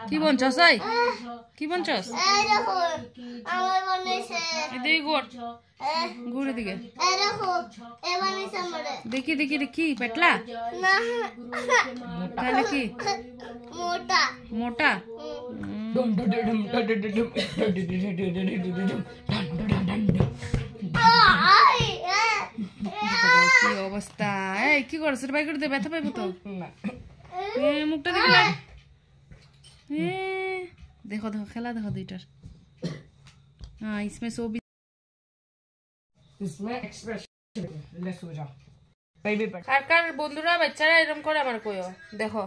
কি বনছস এই কি বনছস আমার বানাইছে এদিকে ঘুরে দিকে দেখো এ বানাইছে আমারে দেখি দেখি কি পেটলা না তাহলে কি মোটা মোটা কি অবস্থা এই কি করছ রে ভাই করে দে ব্যথা পাইবো তো না মুখটা দেখি না देखो देखो खेला देखो दुईटार हाँ इसमें सो भी इसमें एक्सप्रेशन लेस हो जा बेबी पर কার বন্ধুরা বাচ্চারা এরকম করে আমার কইও দেখো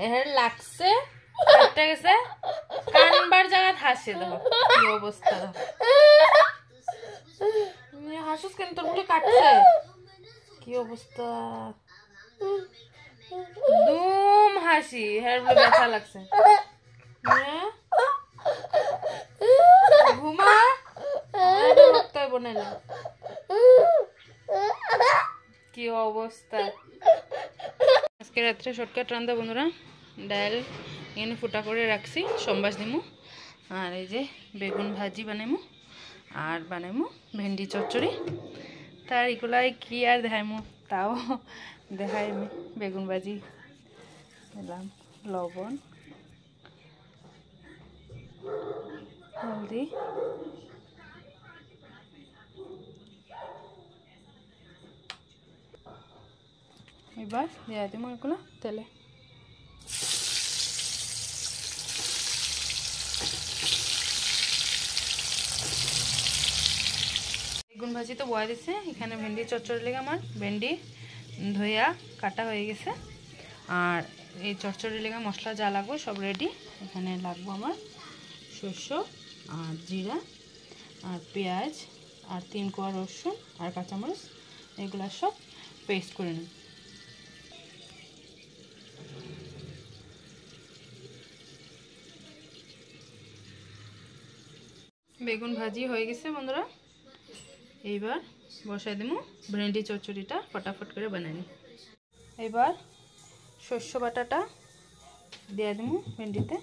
এর লাগছে একটা গেছে কানবার জায়গা হাসে দেখো কি অবস্থা হাসুস কেন তোর মুখে কাটছে কি অবস্থা দুম হাসি হের বলে ব্যথা লাগছে ঘুমা রক্তই বনাইলাম কি অবস্থা আজকে রাত্রে শর্টকাট রান্না বন্ধুরা ডাল এখানে ফুটা করে রাখছি সম্বাস দিমু আর এই যে বেগুন ভাজি বানাইমু আর বানাইমু ভেন্ডি চচ্চড়ি তার এগুলাই কি আর দেখাইমু তাও দেখাইমি বেগুন ভাজি দিলাম লবণ হলদি এবার দিয়ে দিব এগুলো তেলে বেগুন ভাজি তো বয়া দিছে এখানে ভেন্ডি চচ্চড়ি লেগে আমার ভেন্ডি ধুইয়া কাটা হয়ে গেছে আর এই চচ্চড়ি লেগে মশলা যা লাগবে সব রেডি এখানে লাগবে আমার শস্য আর জিরা আর পেঁয়াজ আর 3 কোয়া রসুন আর কাঁচামরিচ এগুলো সব পেস্ট করে নিন বেগুন ভাজি হয়ে গেছে বন্ধুরা এইবার বসাই দেবো ভেন্ডি চচ্চড়িটা ফটাফট করে বানাই নি এবার শস্য বাটাটা দিয়ে দেবো ভেন্ডিতে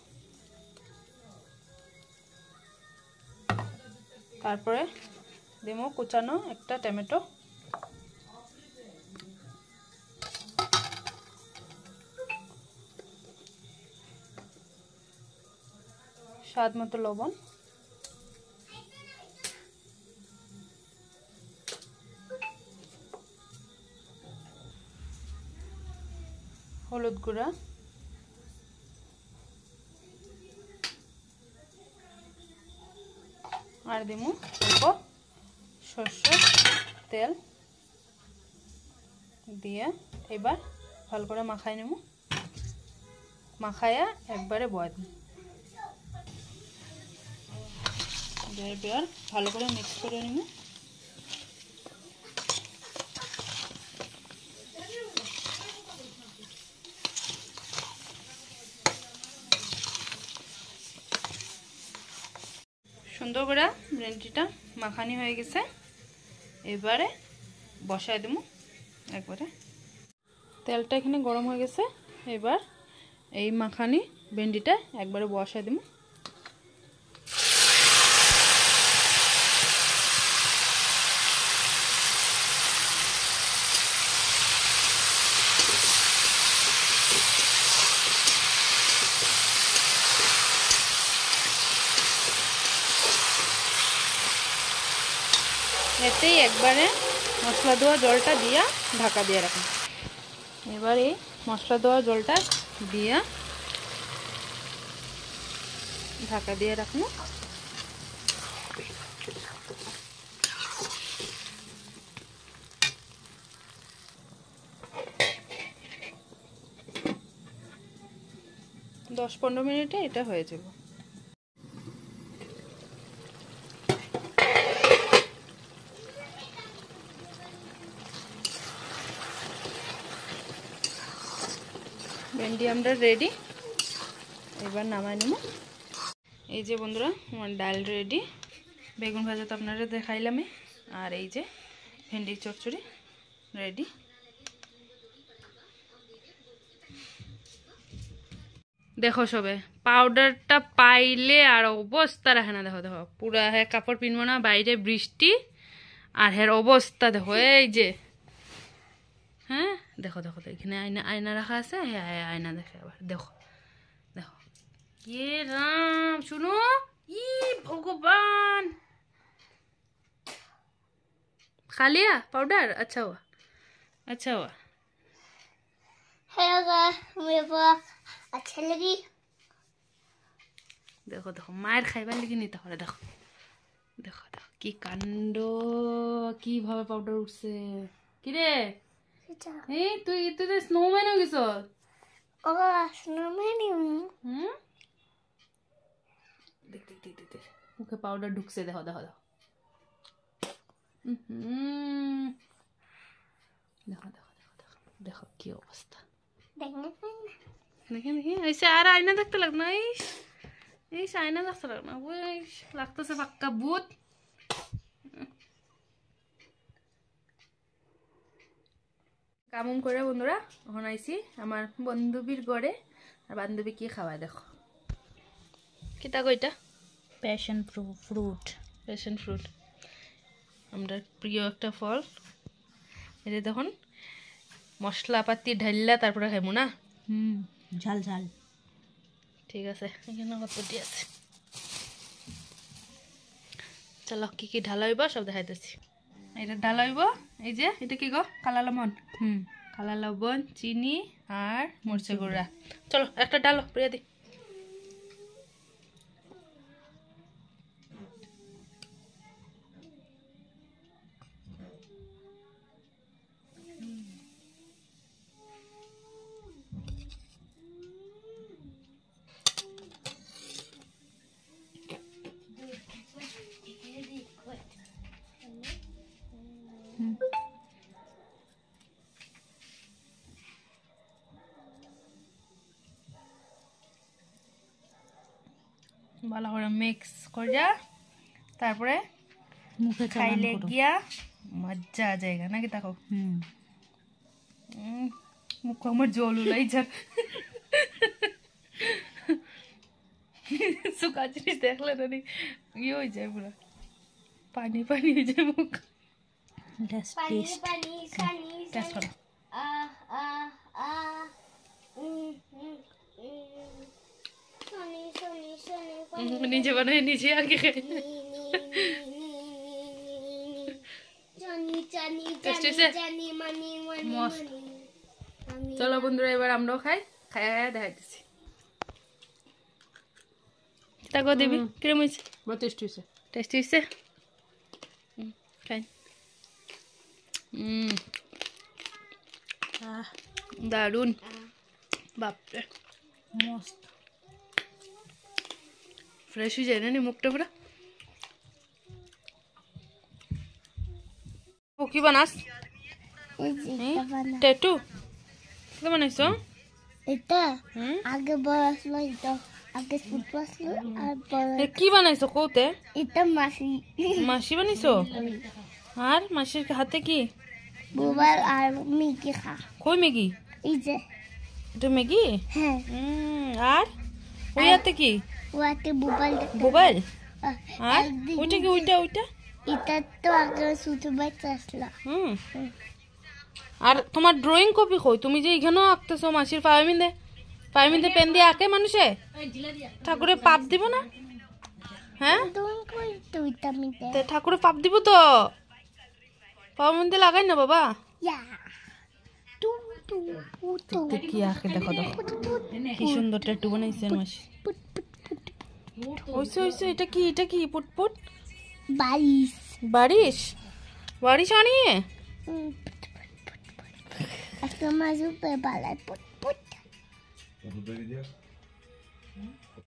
তারপরে দেবো কুচানো একটা টমেটো স্বাদ মতো লবণ হলুদ গুঁড়া আর দেবো অল্প সরষের তেল দিয়ে এবার ভালো করে মাখাই নেব মাখায়া একবারে বয়া দিই এবার ভালো করে মিক্স করে নেব সুন্দর করে ভেন্ডিটা মাখানি হয়ে গেছে এবারে বসায় দেবো একবারে তেলটা এখানে গরম হয়ে গেছে এবার এই মাখানি ভেন্ডিটা একবারে বসায় দেবো এতেই একবারে মশলা দেওয়া জলটা দিয়া ঢাকা দিয়ে রাখুন এবার এই মশলা দেওয়া জলটা দিয়া ঢাকা দিয়ে রাখুন 10-15 মিনিটে এটা হয়ে যাবে। ভেন্ডি আমরা রেডি, এবার নামাই নেব। এই যে বন্ধুরা আমার ডাল রেডি, বেগুন ভাজা তো আপনারা দেখাইলামই, আর এই যে ভেন্ডি চচ্চড়ি রেডি। দেখো সবে পাউডারটা পাইলে আর অবস্থা রাখে না। দেখো দেখো পুরা হ্যাঁ কাপড় পিনবো না, বাইরে বৃষ্টি আর হের অবস্থা দেখো এই যে। হ্যাঁ দেখো দেখো এখানে আয়না আয়না রাখা আছে, হ্যাঁ আয়না দেখে আবার দেখো দেখো। কে রাম শুনো, ই ভগবান खा लिया पाउडर? अच्छा हुआ अच्छा हुआ। है मेरे को अच्छा लगी। देखो देखो मार खाइबार लगी नहीं তাহলে দেখো দেখো দেখো কি কাণ্ড, কিভাবে পাউডার উঠছে। কি রে এই তুই তুই তো স্নোম্যান হয়ে গেছ। ও স্নোম্যান হুম দেখ দেখ দেখ দেখ মুখে পাউডার ঢুকছে দেখো দেখো দেখো। দেখো দেখো দেখো দেখো দেখো কি অবস্থা। দেখেন দেখি ऐसे আর আয়না দেখতে লাগ না, এই আয়না দেখতে লাগ না, ওই লাগতেছে পাক্কা ভূত। কামুম করে বন্ধুরা এখন আইছি আমার বান্ধবীর ঘরে। আর বান্ধবী কি খাওয়ায় দেখো। কিটা কইটা पैशन फ्रूट। প্যাশন ফ্রুট আমরা প্রিয় একটা ফল। এটা দেখুন মশলাপাতি ঢাইলা তারপরে খাইমু না। ঝাল ঝাল ঠিক আছে এখানে কতটি আছে, চলো কি কি ঢালা হইব সব দেখাইতেছি। এটা ঢালা হইব এই যে এটা কি গো কালা লবণ, কালা লবণ চিনি আর মরিচের গুঁড়া। চলো একটা ডালো প্রিয়াদি। ভালো করে মিক্স করিয়া তারপরে মুখে খাইলে গিয়া মজা জায়গা নাকি দেখো। মুখ আমার জল উলাই যা, শুকা জিনিস দেখলে না ইয়ে হয়ে যায় পুরো পানি পানি হয়ে যায় মুখ। पानी पानी पानी টেস্ট করো सोनी सोनी सोनी নিজে বানাই নিজে আর কি খাই। जानी जानी টেস্ট जानी হয়েছে? जानी मनी मनी মস্ত। मनी চলো বন্ধুরা এবার আমরাও খাই, খাই দেখাইতেছি। তাকো দিবি কিরম হয়েছে? बहुत टेस्टी হয়েছে। টেস্টি হয়েছে? খাই। দারুন বাপরে मस्त ফ্রেশ হয়ে যায় না মুখটা পুরো। ও কি বানাস? ট্যাটু কি বানাইছো? এটা হুম আগে বসলো এটা আগে ফুট বসলো আর বড় এ কি বানাইছো কওতে? এটা মাসি মাসি বানাইছো? আর মাসির হাতে কি? বুবাল আর মিকি খা কই ম্যাগি? এই যে এটা ম্যাগি? হ্যাঁ আর ওই হাতে কি? ওয়াতে বুবাল মোবাইল? আর একদিন ওইটা কি ওইটা ওইটা? এটা তো আগে শুধু বাচ্চা আসলো আর তোমার ড্রয়িং কপি কই? তুমি যে এখানেও আঁকতেছো মাসির পায়মিন্দে পেন দিয়ে আঁকে মানুষে, ঠাকুরে পাপ দিব না? হ্যাঁ তুমি কই তুইটা মিতে তে ঠাকুরে পাপ দিব তো, পায়মিন্দে লাগাই না বাবা। ইয়া টু টু টু কি আঁকে দেখো দেখো কি সুন্দর ট্যাটু বানাইছেন মাসি। ওইসে ওইসে এটা কি পুটপুট? বারিশ বারিশ বারিশ আনিয়ে আজকে মাঝে বালায় পুট পুট